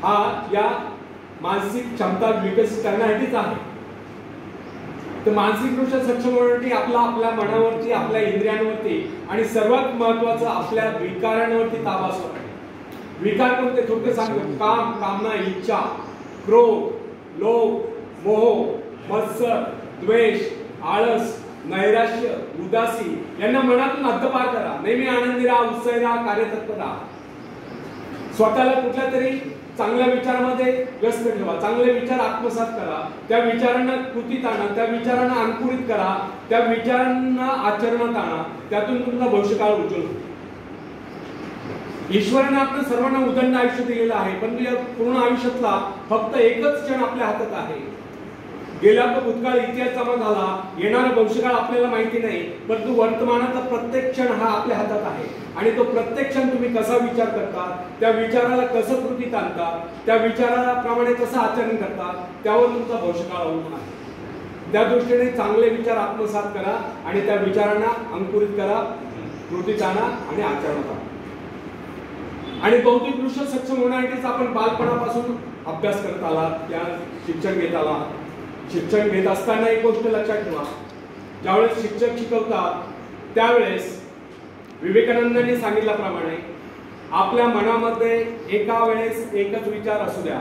हा या मानसिक क्षमता विकसित करण्यासाठीच आहे. तर मानसिकदृष्ट्या सक्षम होण्यासाठी आपल्या मनावरती, आपल्या इंद्रियांवरती आणि सर्वात महत्वाचं आपल्या विकारांवरती ताबा असला पाहिजे. विकार कोणते? थोडक्यात सांगतो, काम, कामना, इच्छा, क्रोध, लोभ, मोह, मत्सर, द्वेष, आळस, नैराश्य, उदासी यांना मनातून हद्दपार करा. नेहमी आनंदी राहा, उत्साही राहा, कार्यतत्पर राहा. स्वतःला कुठल्या तरी चांगल्या विचारामध्ये व्यस्त ठेवा. चांगले विचार आत्मसात करा. त्या विचारांना कृतीत आणा, त्या विचारांना अंकुरित करा, त्या विचारांना आचरणात आणा. त्यातून तुमचा भविष्यकाळ उज्ज्वल होईल. ईश्वराने आपल्या सर्वांना उदंड आयुष्य दिलेलं आहे, पण या पूर्ण आयुष्यातला फक्त एकच क्षण आपल्या हातात आहे. गेला तो भूतकाळ इतिहास जमा झाला, येणारा भविष्यकाळ आपल्याला माहिती नाही, परंतु वर्तमानाचा प्रत्येक क्षण हा आपल्या हातात आहे. आणि तो प्रत्येक क्षण तुम्ही कसा विचार करता, त्या विचाराला कसं कृतीत आणता, त्या विचाराप्रमाणे कसं आचरण करता, त्यावर तुमचा भविष्यकाळ अवलंबून आहे. त्या दृष्टीने चांगले विचार आत्मसात करा आणि त्या विचारांना अंकुरित करा, कृतीत आणा आणि आचरणात आणा. आणि बौद्धिकदृष्ट्या सक्षम होण्यासाठीच आपण बालपणापासून अभ्यास करत आला, त्या शिक्षण घेत आला. शिक्षण घेत असताना एक गोष्ट लक्षात ठेवा, ज्यावेळेस शिक्षक शिकवतात त्यावेळेस विवेकानंदांनी सांगितल्याप्रमाणे आपल्या मनामध्ये एका वेळेस एकच विचार असू द्या.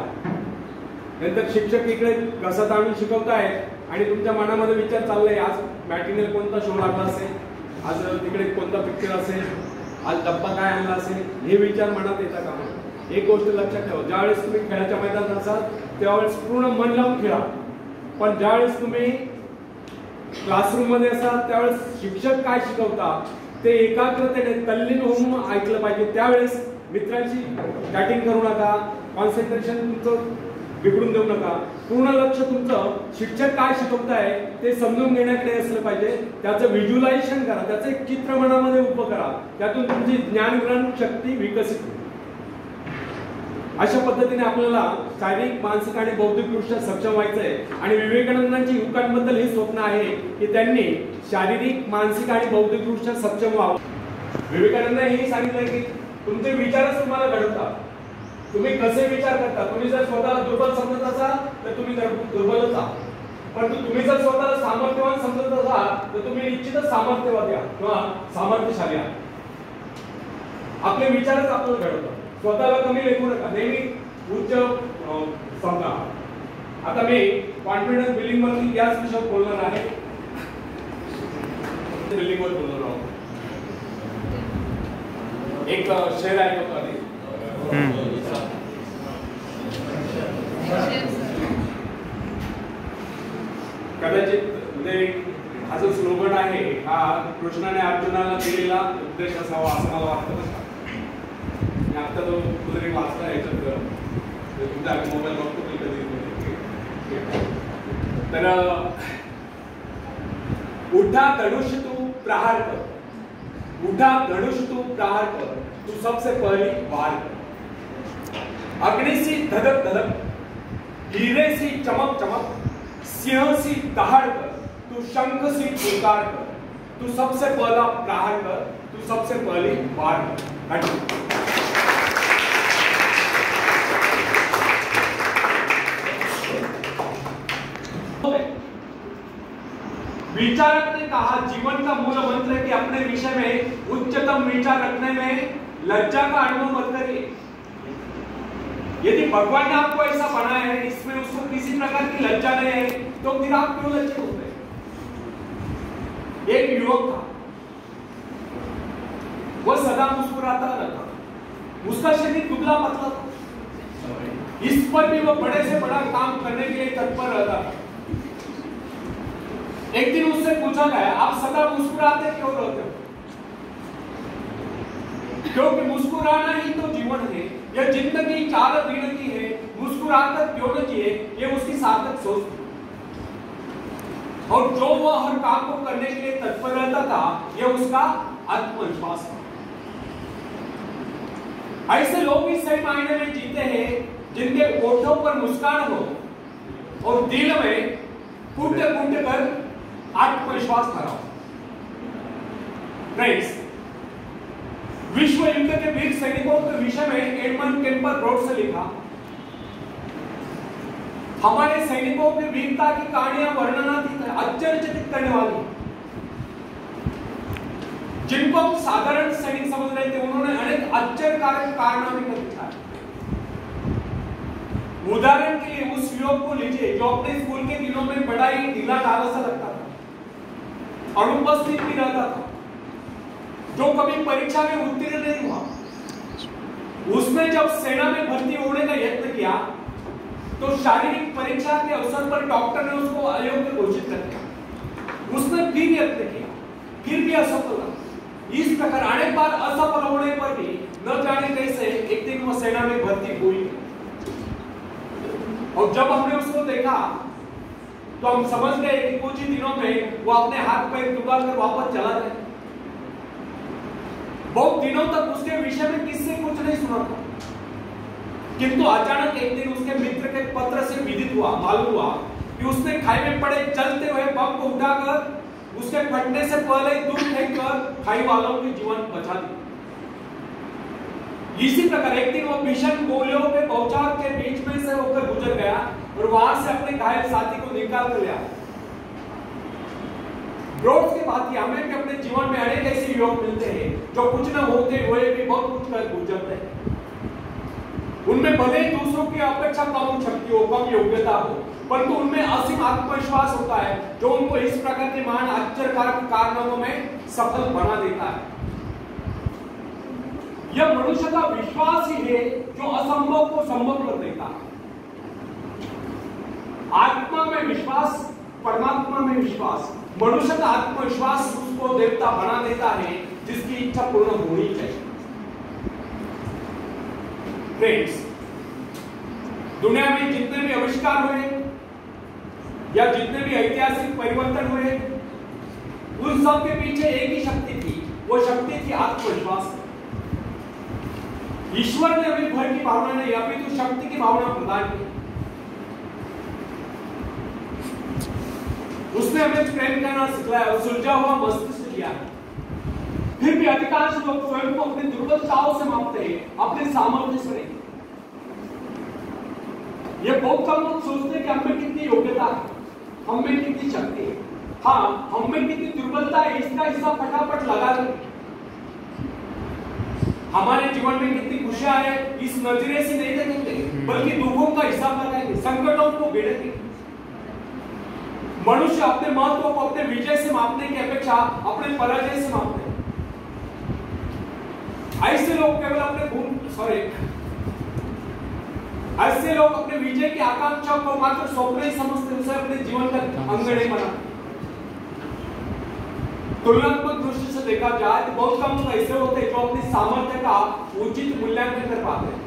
नंतर शिक्षक इकडे घसत आणून शिकवतायत आणि तुमच्या मनामध्ये विचार चाललाय, आज मॅटिनल कोणता शो लागला असेल, आज तिकडे कोणता पिक्चर असेल, आज डब्बा काय आणला असेल, हे विचार मनात येतात का? एक गोष्ट लक्षात ठेवा, ज्यावेळेस तुम्ही खेळाच्या मैदानात असाल त्यावेळेस पूर्ण मन लावून खेळा. पण ज्यावेळेस तुम्ही क्लासरूम मध्ये असाल त्यावेळेस शिक्षक काय शिकवतात ते एकाग्रतेने तल्लीन होऊन ऐकलं पाहिजे. त्यावेळेस मित्रांची चॅटिंग करू नका, कॉन्सन्ट्रेशन तुमचं बिघडून देऊ नका. पूर्ण लक्ष तुमचं शिक्षक काय शिकवताय ते समजून घेण्याकडे असलं पाहिजे. त्याचं व्हिज्युअलायझेशन करा, त्याचं एक चित्र मनामध्ये उभं करा, त्यातून तुमची ज्ञानग्रहण शक्ती विकसित होईल. अशा पद्धतीने आपल्याला शारीरिक, मानसिक आणि बौद्धिकदृष्ट्या सक्षम व्हायचंय. आणि विवेकानंदांची युवकांबद्दल हे स्वप्न आहे की त्यांनी शारीरिक, मानसिक आणि बौद्धिकदृष्ट्या सक्षम व्हावं. विवेकानंदांनी हे सांगितलंय की तुमचे विचारच तुम्हाला घडवतात. तुम्ही कसे विचार करता. तुम्ही जर स्वतःला दुर्बल समजत असाल तर तुम्ही दुर्बलच आहात, परंतु तुम्ही जर स्वतःला सामर्थ्यवान समजत असाल तर तुम्ही निश्चितच सामर्थ्यवादी आहात किंवा सामर्थ्यशाली आहात. आपले विचारच आपल्याला घडवतात. स्वतःला कमी लेखू नका, नेहमी उच्च समजा. आता मी कॉन्फिडन्स बिल्डिंग वरती याच विषयावर बोलणार आहे. बिल्डिंग वर बोलणार आहोत. एक शेअर आहे होता आधी कदाचित म्हणजे हा जो स्लोगन आहे हा कृष्णाने अर्जुनाला दिलेला उद्देश असावा असं मला वाटतं. आता तो कुठेतरी वाचता याच्यात तुमचा मोबाईल बघतो मी कधी. तर उठा धनुष तू प्रहार कर, उठा धनुष तू प्रहार कर, तू सबसे पहले वार कर. अग्नि सी धधक धधक, हीरे सी चमक चमक, सिंह सी दहाड़ कर, तू शंख सी पुकार कर, तू सबसे पहला प्रहार कर, तू सबसे पहले वार कर. विचारक ने कहा, जीवन का मूल मंत्र है कि अपने विषय में उच्चतम विचार रखने में लज्जा का अनुभव मत करिए. यदि भगवान ने आपको ऐसा बनाया है, इसमें उसको किसी प्रकार की लज्जा नहीं है, तो फिर आप क्यों लज्जित होते हैं? एक युवक था, वह सदा मुस्कुराता रहता, उसका शरीर दुबला पतला था, इस पर भी वह बड़े से बड़ा काम करने के लिए तत्पर रहता था. एक दिन उससे पूछा गया, आप सदा मुस्कुराते क्यों रहते हो? क्योंकि मुस्कुराना ही तो जीवन है, यह जिंदगी 4 दिन की है, मुस्कुराकर क्यों न जिए, ये उसकी सार्थक सोच थी. और जो वह हर काम को करने के लिए तत्पर रहता था, यह उसका आत्मविश्वास था. ऐसे लोग इस सही मायने में जीते हैं जिनके होठों पर मुस्कान हो और दिल में फूट फूट कर आत्मविश्वास भरा हो. फ्रेंड्स, विश्व युद्ध के वीर सैनिकों के विषय में एडमंड केम्पर ब्रॉड से लिखा, हमारे सैनिकों की वीरता की कहानियां वर्णनातीत है, आश्चर्यचकित करने वाली। जिनको हम साधारण सैनिक समझ रहे थे, उन्होंने अनेक आश्चर्यकारक कारनामे कर दिखाए। उदाहरण के लिए उस युवक को लीजिए जो अपने स्कूल के दिनों में बड़ा ही ढीला ढाला सा लगता था, अनुपस्थित भी रहता था, जो कभी परीक्षा में उत्तीर्ण नहीं हुआ। उसने जब सेना में भर्ती होने का यत्न किया तो शारीरिक परीक्षा के अवसर पर डॉक्टर ने उसको अयोग्य घोषित कर दिया। उसने फिर यत्न किया, फिर भी असफल रहा। इस प्रकार अनेक बार असफल होने पर भी न जाने कैसे एक दिन वो सेना में भर्ती हुई। और जब हमने उसको देखा तो हम समझ गए कि कुछ ही दिनों में वो अपने हाथ पैर दुखाकर वापस चला जाए। बहुत दिनों तक उसके विषय में किससे कुछ नहीं सुना था, किंतु अचानक एक दिन उसके मित्र के पत्र से विदित हुआ, मालूम हुआ कि उसने खाई में पड़े चलते हुए बम को उठाकर उसके फटने से पहले दूर फेंककर खाई वालों के जीवन बचा दिया। इसी प्रकार एक दिन वो भीषण गोलियों के बौछार के बीच में से होकर गुजर गया और वहां से अपने घायल साथी को निकाल कर लिया। रोज की बात है, हमें भी अपने जीवन में अनेक ऐसे युवक मिलते हैं जो कुछ न होते हुए भी बहुत कुछ कर गुजरते हैं। उनमें भले ही दूसरों की अपेक्षा कम शक्ति हो, कम योग्यता हो, परंतु उनमें असीम आत्मविश्वास होता है जो उनको इस प्रकार के महान आश्चर्यकारक कारनामों में सफल बना देता है। यह मनुष्य का विश्वास ही है जो असंभव को संभव कर देता है। आत्मा में विश्वास, परमात्मा में विश्वास, मनुष्य का आत्मविश्वास उसको देवता बना देता है जिसकी इच्छा पूर्ण होनी चाहिए। फ्रेंड्स, दुनिया में जितने भी आविष्कार हुए या जितने भी ऐतिहासिक परिवर्तन हुए, उन सब के पीछे एक ही शक्ति थी, वो शक्ति थी आत्मविश्वास। ईश्वर ने हमें भय की भावना नहीं, अपितु शक्ति की भावना प्रदान की। उसने हमें प्रेम करना सिखाया और सुलझा हुआ मस्तिष्क दिया। फिर भी अधिकांश लोग स्वयं को अपनी दुर्बलताओं से मापते हैं, अपने सामर्थ्य से नहीं। ये बहुत कम लोग सोचते हैं कि हमें कितनी योग्यता है, हमें कितनी शक्ति है, हाँ हमें कितनी दुर्बलता है, इसका हिसाब फटाफट लगा दें। हमारे जीवन में कितनी खुशियां है इस नजरिए से नहीं देखेंगे, बल्कि दुखों का हिसाब लगाएंगे, संकटों को गिनेंगे। मनुष्य अपने महत्व को अपने विजय से मापने की अपेक्षा अपने पराजय से मापते हैं। ऐसे लोग केवल ऐसे लोग अपने विजय की आकांक्षा को मात्र स्वप्न ही समझते, उसे अपने जीवन का अंग नहीं बनाते। तुलनात्मक दृष्टि से देखा जाए तो बहुत कम लोग ऐसे होते हैं जो अपनी सामर्थ्य का उचित मूल्यांकन कर पाते हैं।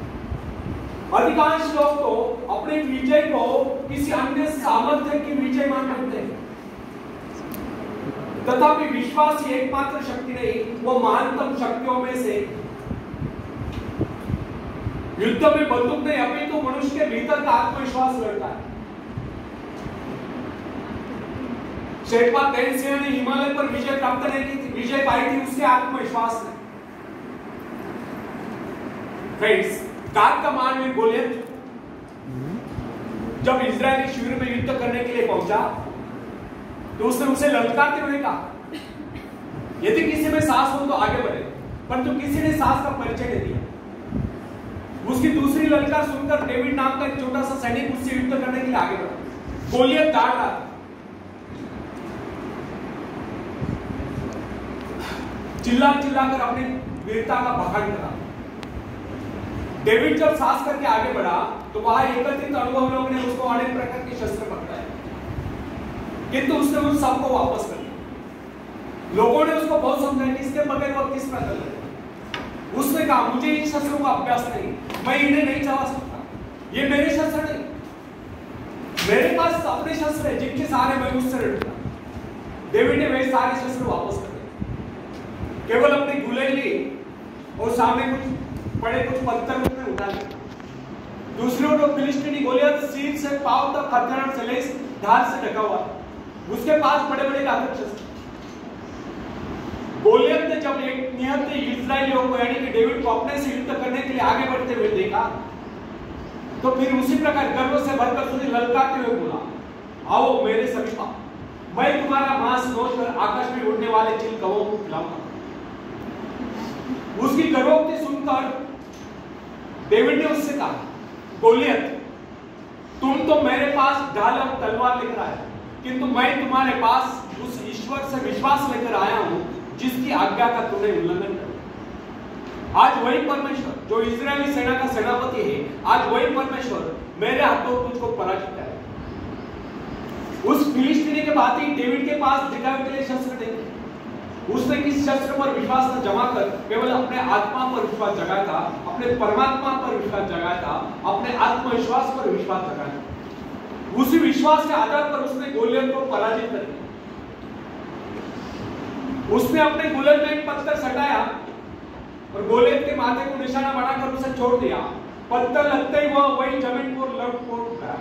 अधिकांश लोग तो अपने विजय को किसी अन्य सामर्थ्य की विजय मान लेते हैं। तथापि विश्वास ही एकमात्र शक्ति नहीं, वो महानतम शक्तियों में से। युद्ध में बंदूक नहीं, अपितु मनुष्य के भीतर का आत्मविश्वास लड़ता है। शेरपा तेनसिंह ने हिमालय पर विजय प्राप्त नहीं की थी, विजय पाई थी उसके आत्मविश्वास ने। फ्रेंड्स, गाद का महावीर गोलियत जब इजरायली शिविर में युद्ध करने के लिए पहुंचा तो उसने उसे ललकारते हुए कहा, यदि किसी में साहस हो तो आगे बढ़े, परंतु किसी ने साहस का परिचय नहीं दिया। उसकी दूसरी ललकार सुनकर डेविड नाम का एक छोटा सा सैनिक उससे युद्ध करने के लिए आगे बढ़ा। गोलियत दाड़ रहा था, चिल्ला चिल्लाकर अपनी वीरता का बखान करा। डेविड जब साहस करके आगे बढ़ा तो वहां एकत्रित अनुभव लोगों ने उसको अनेक प्रकार के शस्त्र पकड़ाए, किंतु उसने उन सबको वापस कर दिया। लोगों ने उसको बहुत समझाया कि इसके बगैर वो किस प्रकार लड़ेगा। उसने कहा, मुझे इन शस्त्रों का अभ्यास नहीं, मैं इन्हें नहीं चला सकता, ये मेरे शस्त्र नहीं, मेरे पास अपने शस्त्र है जिनके सहारे मैं उससे लड़ूंगा। डेविड ने वे सारे शस्त्र वापस कर दिए, केवल अपनी गुलेल ली और सामने कुछ पड़े कुछ पत्थर उसने उठा लिए। दूसरी ओर फिलिस्तीनी गोलियत सिर से पांव तक हथियार से लैस ढाल से ढका हुआ, उसके पास बड़े बड़े घातक शस्त्र। गोलियत ने जब एक निहत्थे इजरायलियों को यानी कि डेविड को अपने से युद्ध करने के लिए आगे बढ़ते हुए देखा तो फिर उसी प्रकार गर्व से भरकर उसने ललकारते हुए बोला, आओ मेरे सभी पाप, मैं तुम्हारा मांस नोचकर आकाश में उड़ने वाले चिल कौओं को खिलाऊंगा। उसकी गर्भोक्ति सुनकर डेविड ने उससे कहा, गोलियत, तुम तो मेरे पास ढाल और तलवार लेकर आए, किंतु मैं तुम्हारे पास उस ईश्वर से विश्वास लेकर आया हूं जिसकी आज्ञा का तुमने उल्लंघन किया। आज वही परमेश्वर जो इजरायली सेना का सेनापति है, आज वही परमेश्वर मेरे हाथों तुझको पराजित करेगा। उस फिलिस्तीनी के बाद ही डेविड के पास दिखावे के लिए शस्त्र नहीं थे। उसने किस शस्त्र पर विश्वास न जमा कर केवल अपने आत्मा पर विश्वास जगाया था, अपने परमात्मा पर विश्वास जगाया था, अपने आत्मविश्वास पर विश्वास जगाया था। उसी विश्वास के आधार पर उसने गोलियत को पराजित कर दिया। उसने अपने गुलर में एक पत्थर सटाया और गोलियत के माथे को निशाना बनाकर उसे छोड़ दिया। पत्थर लगते ही वह वही जमीन को लौट गया।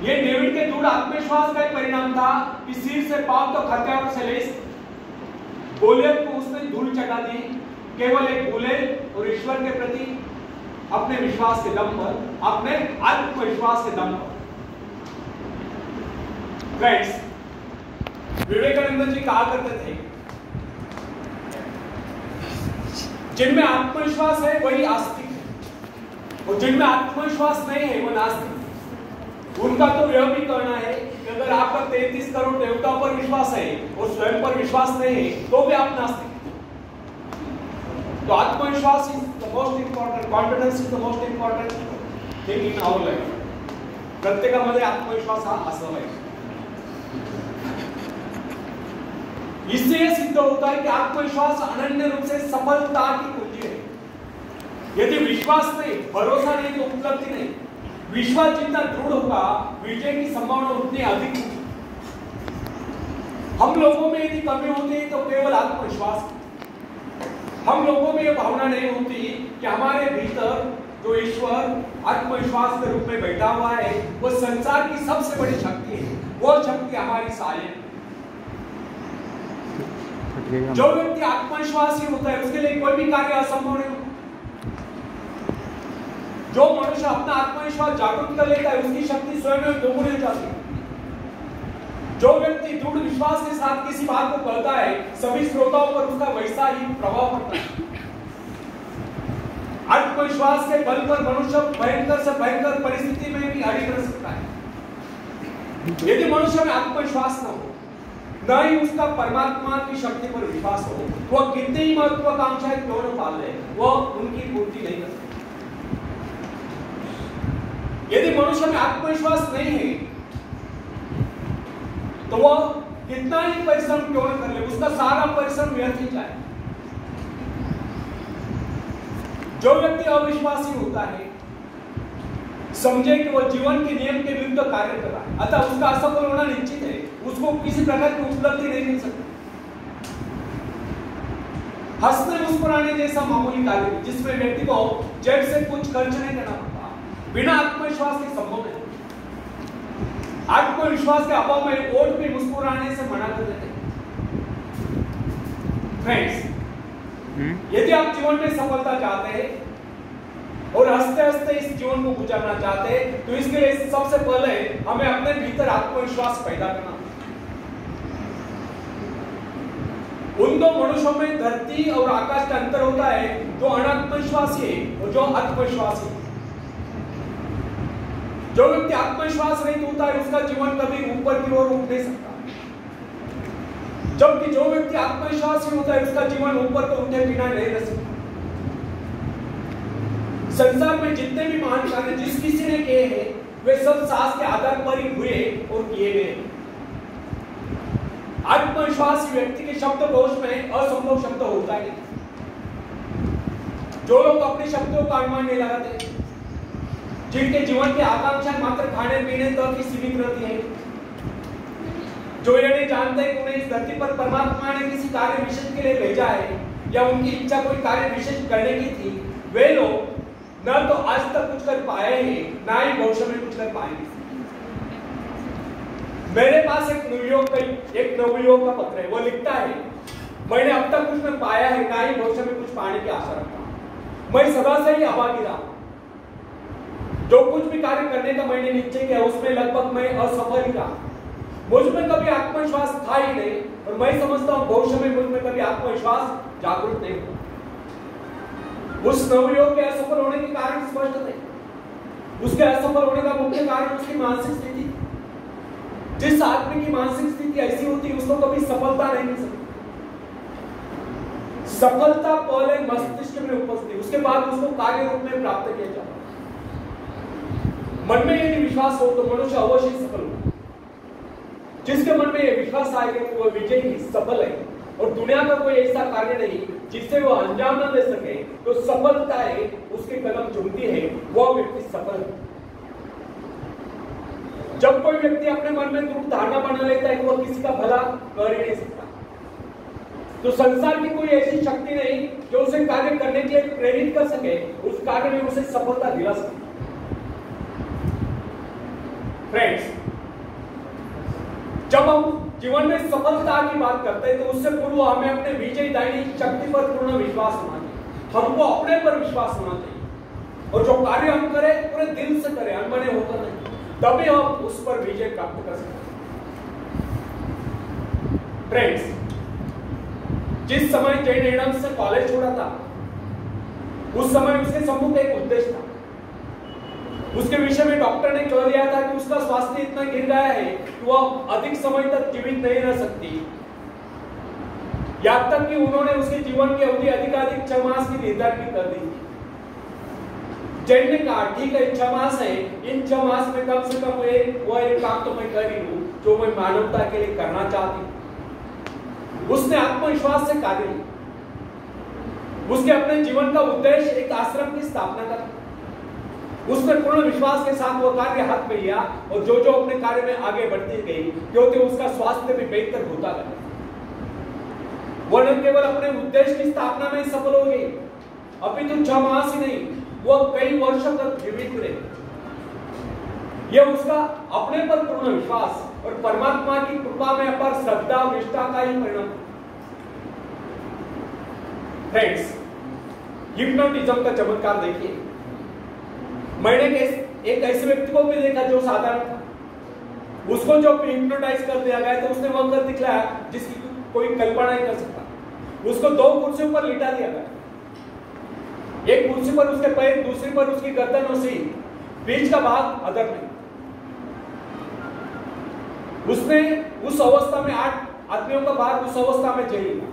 यह डेविड के दृढ़ आत्मविश्वास का एक परिणाम था कि सिर से पांव तक हथियारों से लैस गोलियत को उसने धूल चटा दी, केवल एक गुलेल और ईश्वर के प्रति अपने विश्वास के दम पर, अपने आत्मविश्वास के दम पर। फ्रेंड्स, विवेकानंद जी कहा करते थे, जिनमें आत्मविश्वास है वही आस्तिक है, और जिनमें आत्मविश्वास नहीं है वो नास्तिक। उनका तो यह भी कहना है कि अगर आपका 33 करोड़ देवताओं पर विश्वास है और स्वयं पर विश्वास नहीं है तो भी आप नास्तिक। तो आत्मविश्वास is the most important, confidence is the most important thing in our life. प्रत्येकामध्ये आत्मविश्वास हा असावा आहे। इससे यह सिद्ध होता है कि आत्मविश्वास अनन्य रूप से सफलता की कुंजी है। यदि विश्वास नहीं, भरोसा नहीं तो उपलब्धि नहीं। विश्वास जितना दृढ़ होगा, विजय की संभावना उतनी अधिक होगी। हम लोगों में यदि कमी होती है तो केवल आत्मविश्वास। हम लोगों में यह भावना नहीं होती कि हमारे भीतर जो ईश्वर आत्मविश्वास के रूप में बैठा हुआ है वो संसार की सबसे बड़ी शक्ति है, वो शक्ति हमारी सहायक है। जो व्यक्ति आत्मविश्वासी होता है उसके लिए कोई भी कार्य असंभव नहीं होता। जो मनुष्य अपना आत्मविश्वास जागृत कर लेता है उसकी शक्ति स्वयं में दोगुनी हो जाती है। जो व्यक्ति दृढ़ विश्वास के साथ किसी बात को कहता है सभी श्रोताओं पर उसका वैसा ही प्रभाव पड़ता है। आत्मविश्वास के बल पर मनुष्य भयंकर से भयंकर परिस्थिति में भी अड़िग रह सकता है। यदि मनुष्य में आत्मविश्वास न हो, न ही उसका परमात्मा की शक्ति पर विश्वास हो, वह कितनी ही महत्वाकांक्षाएं क्यों न पाल ले, वह उनकी पूर्ति नहीं कर सकता। यदि मनुष्य में आत्मविश्वास नहीं है तो वह कितना ही परिश्रम क्यों न कर ले, उसका सारा परिश्रम व्यर्थ ही जाए। जो व्यक्ति अविश्वासी होता है समझे कि वह जीवन के नियम के विरुद्ध कार्य कर रहा है, अतः उसका असफल होना निश्चित है। उसको किसी प्रकार की उपलब्धि नहीं मिल सकती। हंसने मुस्कुराने जैसा मामूली कार्य जिसमें व्यक्ति को जेब से कुछ खर्च नहीं करना पड़ता, बिना आत्मविश्वास के संभव है। आत्मविश्वास के अभाव में ओठ पे मुस्कुराने से मना कर देते हैं। फ्रेंड्स, यदि आप जीवन में सफलता चाहते हैं और हंसते हंसते इस जीवन को गुजारना चाहते हैं तो इसके लिए सबसे पहले हमें अपने भीतर आत्मविश्वास पैदा करना। उन दो मनुष्यों में धरती और आकाश का अंतर होता है, जो अनात्मविश्वासी है और जो आत्मविश्वासी है। जो व्यक्ति आत्मविश्वास रहित होता है उसका जीवन कभी ऊपर की ओर उठ नहीं सकता, जबकि जो व्यक्ति आत्मविश्वासी होता है उसका जीवन ऊपर तो उठे बिना नहीं रह सकता। संसार में जितने भी महान कार्य जिस किसी ने किए हैं वे सब साहस के आधार पर ही हुए और किए गए। आत्मविश्वासी व्यक्ति के शब्दकोश में असंभव शब्द होता है। जो लोग अपनी शब्दों का अनुमान नहीं लगाते, जिनके जीवन की आकांक्षा मात्र खाने पीने तक ही सीमित रहती है, जो ये नहीं जानते कि उन्हें इस धरती पर परमात्मा ने किसी कार्य विशेष के लिए भेजा है या उनकी इच्छा कोई कार्य विशेष करने की थी, वे लोग न तो आज तक कुछ कर पाए हैं ना ही भविष्य में कुछ कर पाएंगे। मेरे पास एक नवयुवक का पत्र है, वो लिखता है, मैंने अब तक कुछ न पाया है ना ही भविष्य में कुछ पाने की आशा रखता हूं। मैं सदा से ही अभागी रहा। जो कुछ भी कार्य करने का मैंने निश्चय किया उसमें लगभग मैं असफल ही रहा। मुझ में कभी आत्मविश्वास था ही नहीं और मैं समझता हूं भविष्य में मुझ में कभी आत्मविश्वास जागृत नहीं हुआ। उस नवयुवक के असफल होने के कारण स्पष्ट थे। उसके असफल होने का मुख्य कारण उसकी मानसिक स्थिति। जिस आदमी की मानसिक स्थिति ऐसी होती है उसको कभी सफलता नहीं मिल सकती। सफलता पहले मस्तिष्क में उपस्थित, उसके बाद उसको कार्य रूप में प्राप्त किया जाता है। मन में यदि विश्वास हो तो मनुष्य अवश्य सफल होगा। जिसके मन में यह विश्वास आएगा कि वह विजयी सफल है और दुनिया का कोई ऐसा कार्य नहीं जिससे वो अंजाम न दे सके, तो सफलता है उसके कदम चुमती है, वह व्यक्ति सफल है। जब कोई व्यक्ति अपने मन में दृढ़ धारणा बना लेता है कि वह किसी का भला कर ही नहीं सकता, तो संसार की कोई ऐसी शक्ति नहीं जो उसे कार्य करने के लिए प्रेरित कर सके, उस कार्य में उसे सफलता दिला सके। फ्रेंड्स, जब हम जीवन में सफलता की बात करते हैं तो उससे पूर्व हमें अपने विजयदायिनी शक्ति पर पूर्ण विश्वास होना चाहिए। हमको अपने पर विश्वास होना चाहिए और जो कार्य हम करें पूरे दिल से करें, अनमने होकर नहीं, तभी हम उस पर विजय प्राप्त कर सकते हैं। फ्रेंड्स, जिस समय जैन एडम्स से कॉलेज छोड़ा था उस समय उसके सम्मुख एक उद्देश्य था। उसके विषय में डॉक्टर ने कह दिया था कि उसका स्वास्थ्य इतना गिर गया है कि वह अधिक समय तक जीवित नहीं रह सकती। यहां तक कि उन्होंने उसके जीवन की अवधि अधिकाधिक 6 मास की निर्धारित कर दी। जैन ने कहा ठीक है 6 मास है, इन 6 मास में कम से कम वह एक काम तो मैं कर ही लूं जो मैं मानवता के लिए करना चाहती। उसने आत्मविश्वास से कार्य लिया। उसके अपने जीवन का उद्देश्य एक आश्रम की स्थापना करना। उसने पूर्ण विश्वास के साथ वो कार्य हाथ में लिया और जो जो अपने कार्य में आगे बढ़ती गई क्योंकि उसका स्वास्थ्य भी बेहतर होता गया। वो न केवल अपने उद्देश्य की स्थापना में सफल हो गई, अभी तो 6 मास ही नहीं, वो कई वर्षों तक जीवित रहे। यह उसका अपने पर पूर्ण विश्वास और परमात्मा की कृपा में अपार श्रद्धा और निष्ठा का ही परिणाम। फ्रेंड्स, हिप्नोटिज्म का चमत्कार देखिए। मैंने एक ऐसे व्यक्ति को भी देखा जो साधारण था। उसको जो हिप्नोटाइज कर दिया गया तो उसने वह कर दिखलाया जिसकी कोई कल्पना नहीं कर सकता। उसको 2 कुर्सियों पर लिटा दिया गया। एक कुर्सी पर उसके पैर, दूसरी पर उसकी गर्दन और सीन, बीच का भाग अदर में। उसने उस अवस्था में 8 आदमियों का भार उस अवस्था में झेल लिया।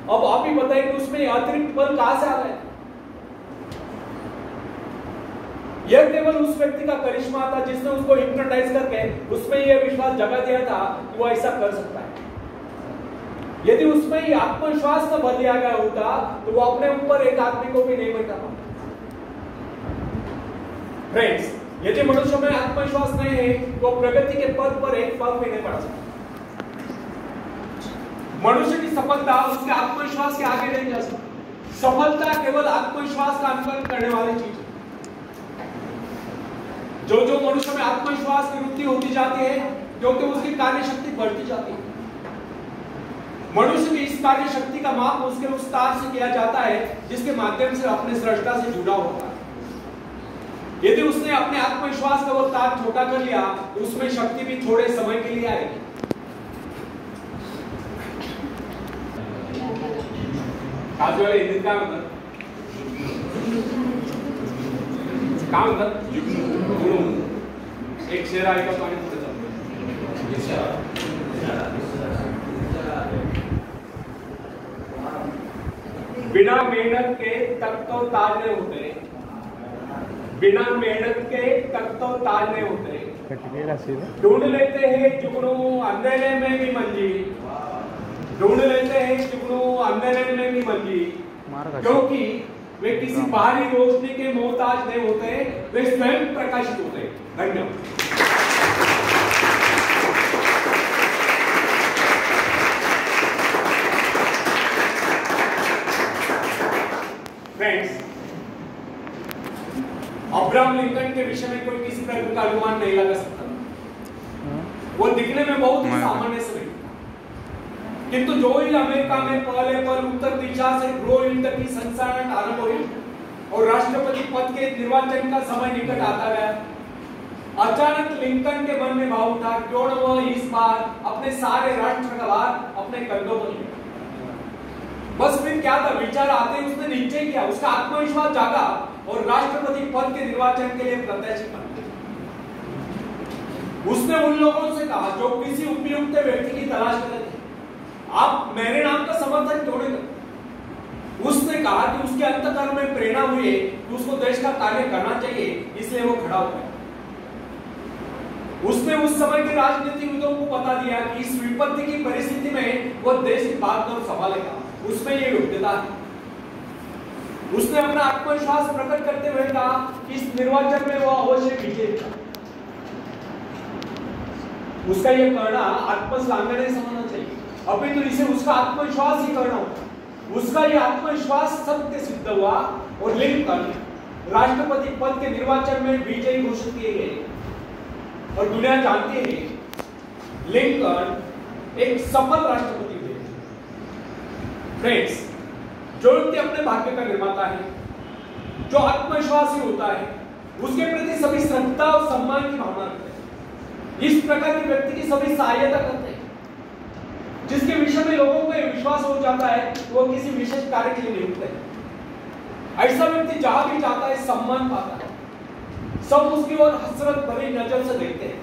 अब आप ही बताइए कि उसमें अतिरिक्त बल कहां से आ गया? यह केवल उस व्यक्ति का करिश्मा था जिसने उसको हिप्नोटाइज करके उसमें यह विश्वास जगा दिया था कि वो ऐसा कर सकता है। यदि उसमें ही आत्मविश्वास न भर दिया गया होता तो वो अपने ऊपर एक आदमी को भी नहीं बैठा पाता। फ्रेंड्स, यदि मनुष्य में आत्मविश्वास नहीं है तो प्रगति के पद पर एक पग भी नहीं बढ़ा सकता। मनुष्य की सफलता उसके आत्मविश्वास के आगे नहीं जा सकती। सफलता केवल आत्मविश्वास का अनुकरण करने वाली चीज है। जो मनुष्य में आत्मविश्वास की वृद्धि होती जाती है क्योंकि उसकी कार्य शक्ति बढ़ती जाती है। मनुष्य की इस कार्य शक्ति का माप उसके उस तार से किया जाता है जिसके माध्यम से अपने सृष्टा से जुड़ा होता है। यदि उसने अपने आत्मविश्वास का वो तार छोटा कर लिया तो उसमें शक्ति भी थोड़े समय के लिए आएगी। आज वाले हिंदी का मतलब काम कर एक शेर आएगा पानी पूरे बिना मेहनत के तक तो ताज नहीं होते, बिना मेहनत के तक तो ताज नहीं होते। ढूंढ लेते हैं जुगनू अंधेरे में भी मंजिल, ढूंढ लेते हैं जुगनू अंधेरे में भी मंजिल, क्योंकि वे किसी बाहरी रोशनी के मोहताज नहीं होते, वे स्वयं प्रकाशित होते। धन्यवाद। फ्रेंड्स, अब्राहम लिंकन के विषय में कोई किसी प्रकार का अनुमान नहीं लगा सकता। वो दिखने में बहुत ही सामान्य से व्यक्ति था, किंतु जो ही अमेरिका में पहले पल उत्तर दिशा से ग्रो युद्ध की संसारण आरंभ हुई और राष्ट्रपति पद के निर्वाचन का समय निकट आता गया, अचानक लिंकन के मन में भाव उठा, क्यों न वह इस बार अपने सारे राष्ट्र का भार अपने कंधों पर ले। बस फिर क्या था, विचार आते ही उसने निश्चय किया, उसका आत्मविश्वास जागा और राष्ट्रपति पद के निर्वाचन के लिए प्रत्याशी बन गया। उसने उन लोगों से कहा जो किसी उपयुक्त व्यक्ति की तलाश कर रहे थे, आप मेरे नाम का समर्थन क्यों नहीं करते? उसने कहा कि उसके अंतःकरण में प्रेरणा हुई कि उसको देश का कार्य करना चाहिए, इसलिए वो खड़ा हो गया। उसने उस समय के राजनीतिविदों को बता दिया कि इस विपत्ति की परिस्थिति में वो देश की बागडोर संभालेगा, उसमें ये योग्यता है। उसने अपना आत्मविश्वास प्रकट करते हुए कहा कि इस निर्वाचन में वो अवश्य विजेता। उसका ये कहना आत्मश्लाघन नहीं समझना चाहिए, अभी तो इसे उसका आत्मविश्वास ही करना होगा। उसका ये आत्मविश्वास सत्य सिद्ध हुआ और लिंकन राष्ट्रपति पद के निर्वाचन में विजयी घोषित किए गए। और दुनिया जानती है लिंकन एक सफल राष्ट्रपति हुए। फ्रेंड्स, जो व्यक्ति अपने भाग्य का निर्माता है, जो आत्मविश्वासी होता है, उसके प्रति सभी श्रद्धा और सम्मान की भावना रखते हैं। इस प्रकार के व्यक्ति की सभी सहायता करते हैं, जिसके विषय में लोगों को विश्वास हो जाता है कि वो किसी विशेष कार्य के लिए नियुक्त है। ऐसा व्यक्ति जहां भी जाता है सम्मान पाता है, सब उसकी ओर हसरत भरी नजर से देखते हैं।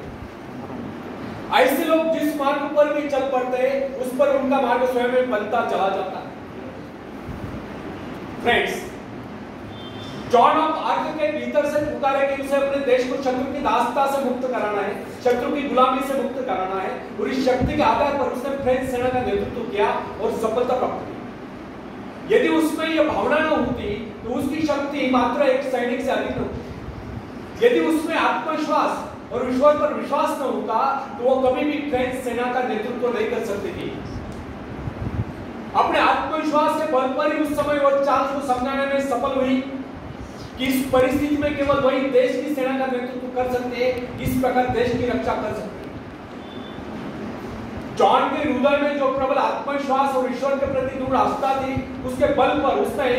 ऐसे लोग जिस मार्ग पर भी चल पड़ते हैं, उस पर उनका मार्ग स्वयं बनता चला जाता है। फ्रेंड्स, जॉन ऑफ आर्क के भीतर से पुकारे कि उसे अपने देश को शत्रु की दासता से मुक्त कराना है, शत्रु की गुलामी से मुक्त कराना है, और इस शक्ति के आधार पर उसने फ्रेंच सेना का नेतृत्व किया और सफलता प्राप्त की। यदि उसमें यह भावना न होती तो उसकी शक्ति मात्र एक सैनिक से अधिक न होती। यदि उसमें आत्मविश्वास और ईश्वर पर विश्वास न होता तो वो कभी भी फ्रेंच सेना का नेतृत्व नहीं कर सकती थी। अपने आत्मविश्वास के बल पर ही उस समय वो चार्ल्स को समझाने में सफल हुई कि इस परिस्थिति में केवल वही देश की सेना का नेतृत्व कर सकते हैं, इस प्रकार देश की रक्षा कर सकते हैं। जॉन के हृदय में जो प्रबल आत्मविश्वास और ईश्वर के प्रति दृढ़ आस्था थी, उसके बल पर उसने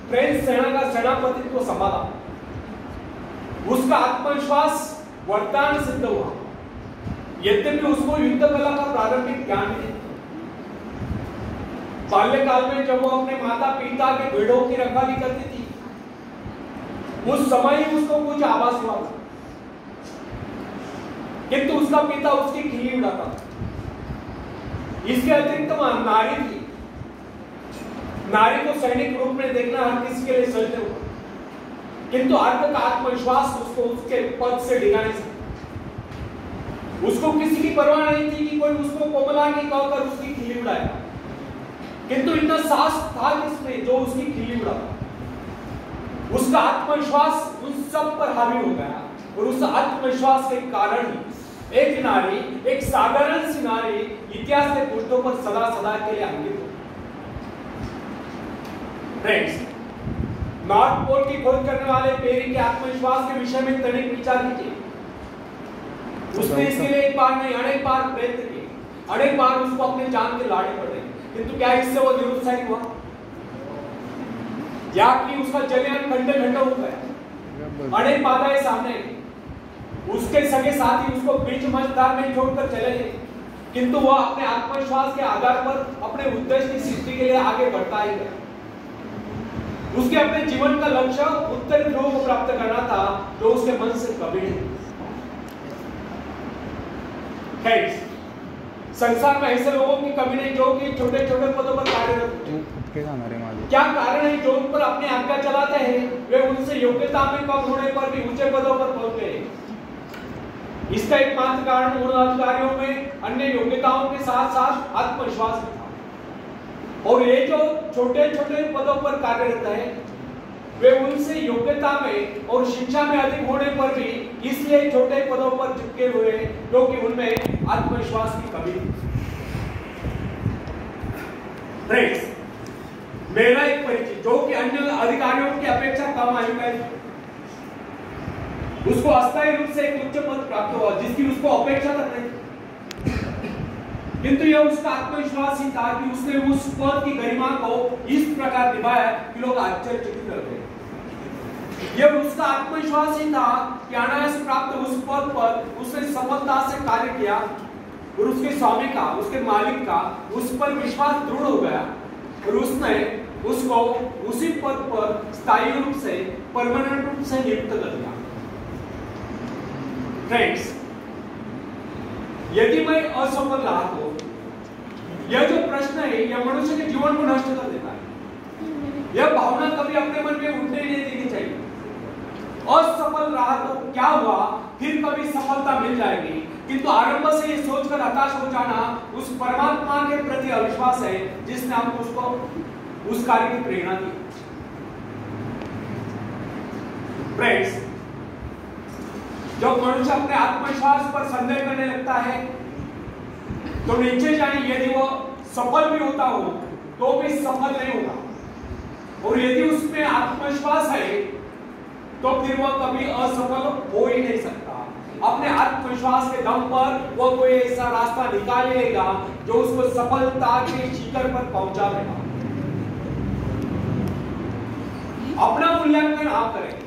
फ्रेंच सेना का सेनापतित्व संभाला। उसका आत्मविश्वास वरदान सिद्ध हुआ, यद्यपि उसको युद्ध कला का प्रारंभिक ज्ञान नहीं था। बाल्यकाल में जब वो अपने माता पिता के भेड़ों की रखवाली करती थी, उस समय ही उसको कुछ आभास हुआ था, किंतु उसका पिता उसकी खिल्ली उड़ाता था। इसके अतिरिक्त नारी थी। नारी को सैनिक रूप में देखना हर किसी के लिए सहज होगा, किंतु आर्क का आत्मविश्वास उसको उसके पद से डिगा नहीं सकता। उसको किसी की परवाह नहीं थी कि कोई उसको कोमलांगी कहकर उसकी खिल्ली उड़ाएगा, किंतु इतना साहस था किसमें जो उसकी खिल्ली उड़ाता। उसका आत्मविश्वास उन सब पर हावी हो गया, और उस आत्मविश्वास के कारण ही एक नारी, एक साधारण सी नारी इतिहास के पुष्टों पर सदा सदा के लिए अंकित हो। फ्रेंड्स, नॉर्थ पोल की खोज करने वाले पेरी के आत्मविश्वास के विषय में तनिक विचार कीजिए। उसने इसके लिए एक बार नहीं अनेक बार प्रयत्न किए, अनेक बार उसको अपने जान के लाड़े पड़े, किंतु क्या इससे वो निरुत्साहित हुआ? या कि उसका जलियान खंडे खंडे हो गया? अनेक बाधाएं सामने, उसके सगे साथी उसको बीच मझधार में छोड़कर चले गए, किंतु वह अपने आत्मविश्वास के आधार पर अपने उद्देश्य की सिद्धि के लिए आगे बढ़ता ही गया। उसके अपने जीवन का लक्ष्य उत्तरी ध्रुव को प्राप्त करना था, जो उसके मन से कभी नहीं। संसार में ऐसे लोगों की कमी नहीं जो कि छोटे छोटे पदों पर कार्यरत हैं। क्या कारण है जो उन पर अपनी आज्ञा चलाते हैं, वे उनसे योग्यता में कम होने पर भी ऊंचे पदों पर पहुंच गए। इसका एकमात्र कारण उन अधिकारियों में अन्य योग्यताओं के साथ साथ आत्मविश्वास भी था। और ये जो छोटे छोटे पदों पर कार्यरत है, वे उनसे योग्यता में और शिक्षा में अधिक होने पर भी इसलिए छोटे पदों पर चिपके हुए क्योंकि उनमें आत्मविश्वास की कमी थी। फ्रेंड्स, मेरा एक परिचित जो कि अन्य अधिकारियों की अपेक्षा कम आयु का है, उसको अस्थायी रूप से एक उच्च पद प्राप्त हुआ जिसकी उसको अपेक्षा तक नहीं थी, किंतु यह उसका आत्मविश्वास ही था कि उसने उस पद की गरिमा को इस प्रकार निभाया कि लोग आश्चर्यचकित रह गए। यह उसका आत्मविश्वास ही था कि अनायास प्राप्त उस पद पर उसने सफलता से कार्य किया और उसके स्वामी का, उसके मालिक का उस पर विश्वास दृढ़ हो गया और उसने उसको उसी पद पर स्थायी रूप से, परमानेंट रूप से नियुक्त कर दिया। फ्रेंड्स, यदि मैं असफल रहा तो यह जो प्रश्न है यह मनुष्य के जीवन को नष्ट कर देता है। यह भावना कभी अपने मन में उठने नहीं देनी चाहिए। असफल रहा तो क्या हुआ, फिर कभी सफलता मिल जाएगी, किंतु आरंभ से ये सोचकर हताश हो जाना उस परमात्मा के प्रति अविश्वास है जिसने हमको उसको उस कार्य की प्रेरणा दी। फ्रेंड्स, जब मनुष्य अपने आत्मविश्वास पर संदेह करने लगता है तो नीचे जाए, यदि वो सफल भी होता हो तो भी सफल नहीं होगा, और यदि उसमें आत्मविश्वास है तो फिर वह कभी असफल हो ही नहीं सकता। अपने आत्मविश्वास के दम पर वो कोई ऐसा रास्ता निकाल लेगा जो उसको सफलता के शिखर पर पहुंचा देगा। अपना मूल्यांकन आप करें।